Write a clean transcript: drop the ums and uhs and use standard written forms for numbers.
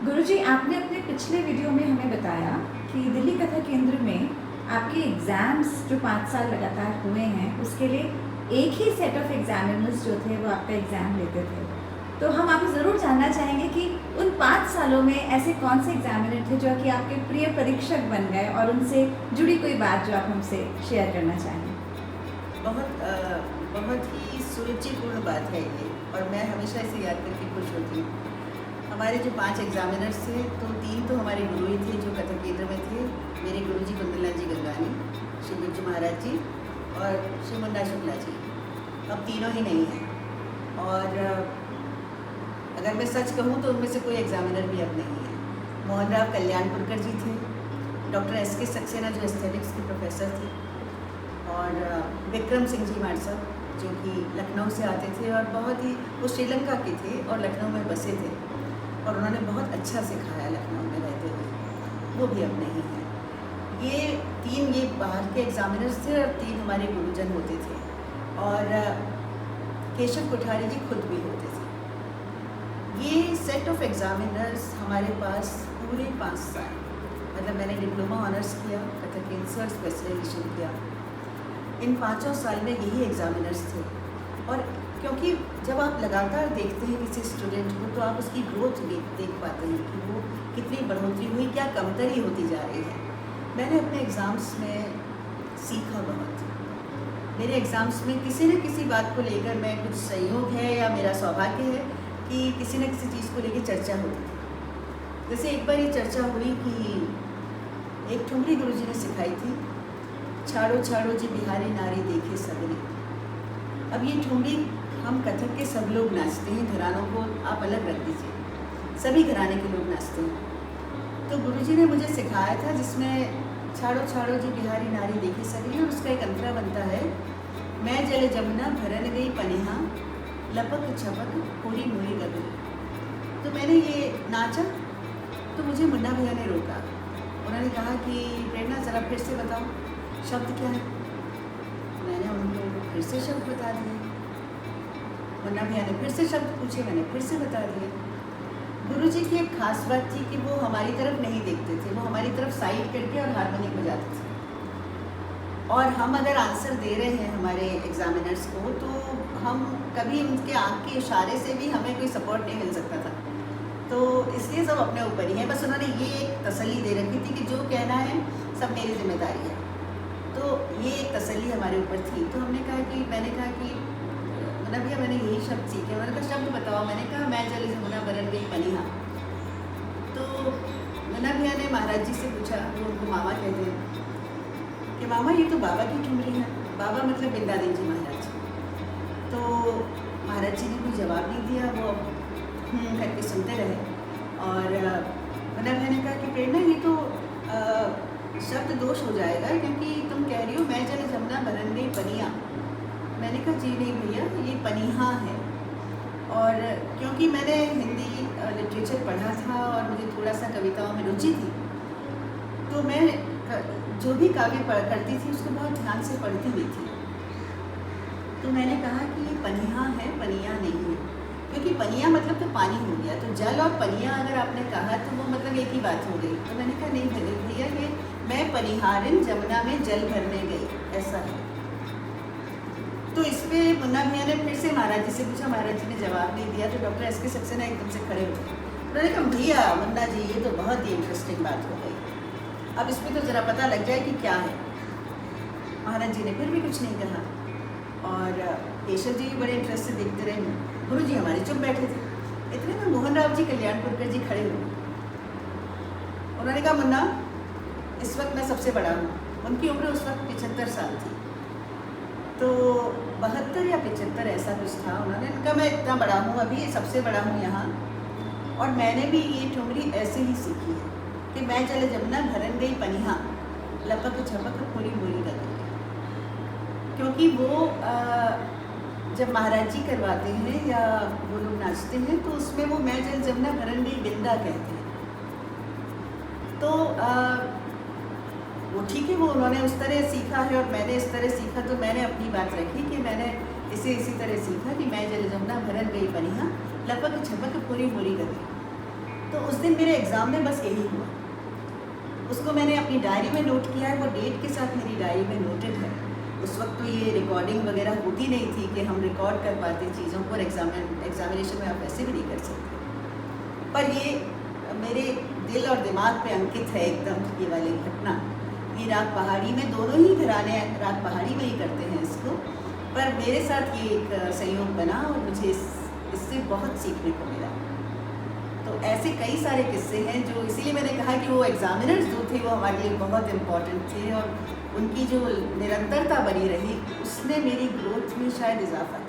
गुरुजी, आपने अपने पिछले वीडियो में हमें बताया कि दिल्ली कथा केंद्र में आपके एग्ज़ाम्स जो 5 साल लगातार हुए हैं, उसके लिए एक ही सेट ऑफ एग्जामिनर्स जो थे वो आपका एग्ज़ाम लेते थे। तो हम आपसे ज़रूर जानना चाहेंगे कि उन 5 सालों में ऐसे कौन से एग्जामिनर थे जो कि आपके प्रिय परीक्षक बन गए, और उनसे जुड़ी कोई बात जो आप हमसे शेयर करना चाहेंगे? बहुत ही सुरुचिपूर्ण बात है ये, और मैं हमेशा इसे याद करके खुश होती हूँ। हमारे जो 5 एग्जामिनर्स थे, तो 3 तो हमारे गुरु ही थे जो कथक केंद्र में थे। मेरे गुरुजी कुंदनलाल जी गंगानी, श्री बिरजू महाराज जी और श्री मुन्ना शुक्ला जी। अब तीनों ही नहीं हैं, और अगर मैं सच कहूँ तो उनमें से कोई एग्जामिनर भी अब नहीं है। मोहन राव कल्याणपुरकर जी थे, डॉक्टर एस.के. सक्सेना जो एस्थेटिक्स के प्रोफेसर थे, और विक्रम सिंह जी मानसा जो कि लखनऊ से आते थे, और बहुत ही वो श्रीलंका के थे और लखनऊ में बसे थे, और उन्होंने बहुत अच्छा सिखाया लखनऊ में रहते हुए। वो भी अब नहीं है। ये बाहर के एग्जामिनर्स थे, और 3 हमारे गुरुजन होते थे, और केशव कोठारी जी खुद भी होते थे। ये सेट ऑफ एग्जामिनर्स हमारे पास पूरे 5 साल, मतलब मैंने डिप्लोमा ऑनर्स किया, कथक इंसर्ट स्पेशलाइजेशन किया, इन 5 साल में यही एग्जामिनर्स थे। और क्योंकि जब आप लगातार देखते हैं किसी स्टूडेंट को, तो आप उसकी ग्रोथ देख पाते हैं कि वो कितनी बढ़ोतरी हुई, क्या कमतरी होती जा रही है। मैंने अपने एग्ज़ाम्स में सीखा बहुत। मेरे एग्ज़ाम्स में किसी न किसी बात को लेकर, मैं कुछ संयोग है या मेरा सौभाग्य है कि किसी न किसी चीज़ को लेकर चर्चा होती थी। जैसे एक बार ये चर्चा हुई कि एक ठुमरी गुरुजी ने सिखाई थी, छाड़ो छाड़ो जी बिहारी नारी देखे सगरी। अब ये ठुमरी हम कथक के सब लोग नाचते हैं, घरानों को आप अलग रख दीजिए, सभी घराने के लोग नाचते हैं। तो गुरुजी ने मुझे सिखाया था, जिसमें छाड़ो छाड़ो जी बिहारी नारी देखे सगरी, और उसका एक अंतरा बनता है, मैं जल जमुना भरन गई पनिहा, लपक छपक पूरी मुड़ी गगरी। तो मैंने ये नाचा, तो मुझे मुन्ना भैया ने रोका। उन्होंने कहा कि प्रेरणा ज़रा फिर से बताओ शब्द क्या है। मैंने उनको फिर से शब्द बता दिए। मुन्ना भैया ने फिर से शब्द पूछे, मैंने फिर से बता दिए। गुरुजी की एक खास बात थी कि वो हमारी तरफ नहीं देखते थे, वो हमारी तरफ साइड करके और हारमोनियम बजाते थे। और हम अगर आंसर दे रहे हैं हमारे एग्जामिनर्स को, तो हम कभी उनके आँख के इशारे से भी हमें कोई सपोर्ट नहीं मिल सकता था। तो इसलिए सब अपने ऊपर ही है। बस उन्होंने ये एक तसल्ली दे रखी थी कि जो कहना है सब मेरी जिम्मेदारी है। तो ये एक तसल्ली हमारे ऊपर थी। तो मैंने कहा कि मुन्ना भैया मैंने यही शब्द सीखे। उन्होंने कहा शब्द बताओ। मैंने कहा मैं जल जमुना भरन गई पनिहा। तो मुन्ना भैया ने महाराज जी से पूछा, वो उनको मामा कहते हैं, कि मामा ये तो बाबा की ठुमरी है। बाबा मतलब बिंदादेव जी महाराज। तो महाराज जी ने कोई जवाब नहीं दिया, वो करके सुनते रहे। और मुन्ना भैया ने कहा कि प्रेरणा ये तो शब्द दोष हो जाएगा, क्योंकि तुम कह रही हो मैं जल जमुना भरन गई पनिया। मैंने कहा जी नहीं भैया, ये पनिहा है। और क्योंकि मैंने हिंदी लिटरेचर पढ़ा था और मुझे थोड़ा सा कविताओं में रुचि थी, तो मैं जो भी काव्य करती थी उसको बहुत ध्यान से पढ़ती हुई थी। तो मैंने कहा कि ये पनिहा है, पनिया नहीं है, क्योंकि पनिया मतलब तो पानी हो गया। तो जल और पनिया अगर आपने कहा तो वो मतलब एक ही बात हो गई। तो मैंने कहा नहीं भैया, ये मैं पनिहारिन जमुना में जल भरने गई, ऐसा है। तो इस पे मुन्ना भैया ने फिर से महाराज जी से पूछा, महाराज जी ने जवाब नहीं दिया। तो डॉक्टर एस.के. सक्सेना एकदम से खड़े हो गए। उन्होंने कहा भैया मुन्ना जी, ये तो बहुत ही इंटरेस्टिंग बात हो गई, अब इसमें तो ज़रा पता लग जाए कि क्या है। महाराज जी ने फिर भी कुछ नहीं कहा, और केशव जी भी बड़े इंटरेस्ट से देखते रहे। गुरु जी हमारे चुप बैठे थे। इतने में मोहन राव जी कल्याणपुरकर जी खड़े हुए। उन्होंने कहा मुन्ना, इस वक्त मैं सबसे बड़ा हूँ। उनकी उम्र उस वक्त 75 साल थी, तो 72 या 75 ऐसा कुछ था। उन्होंने कहा मैं इतना बड़ा हूँ, अभी सबसे बड़ा हूँ यहाँ, और मैंने भी ये ठुमरी ऐसे ही सीखी है कि मैं जल जमुना भरन गई पनिहा, लपक छपक पूरी मुड़ी गगरी। क्योंकि वो जब महाराज जी करवाते हैं या वो लोग नाचते हैं, तो उसमें वो मैं जल जमुना भरन गई बिंदा कहते हैं। तो वो ठीक है, वो उन्होंने उस तरह सीखा है और मैंने इस तरह सीखा। तो मैंने अपनी बात रखी कि मैंने इसे इसी तरह सीखा कि मैं जल जमुना भरन गई पनिहा, लपक छपक पूरी मुड़ी गगरी। तो उस दिन मेरे एग्ज़ाम में बस यही हुआ। उसको मैंने अपनी डायरी में नोट किया है, वो डेट के साथ मेरी डायरी में नोटेड है। उस वक्त तो ये रिकॉर्डिंग वगैरह होती नहीं थी कि हम रिकॉर्ड कर पाते चीज़ों को, और एग्जामिनेशन में आप वैसे भी नहीं कर सकते। पर ये मेरे दिल और दिमाग पे अंकित है एकदम ये वाली घटना। ये राग पहाड़ी में, दोनों ही घराने राग पहाड़ी में ही करते हैं इसको, पर मेरे साथ ये एक संयोग बना और मुझे इससे बहुत सीखने को मिला। तो ऐसे कई सारे किस्से हैं जो, इसीलिए मैंने कहा कि वो एग्जामिनर्स जो थे वो हमारे लिए बहुत इम्पॉर्टेंट थे, और उनकी जो निरंतरता बनी रही उसने मेरी ग्रोथ में शायद इजाफा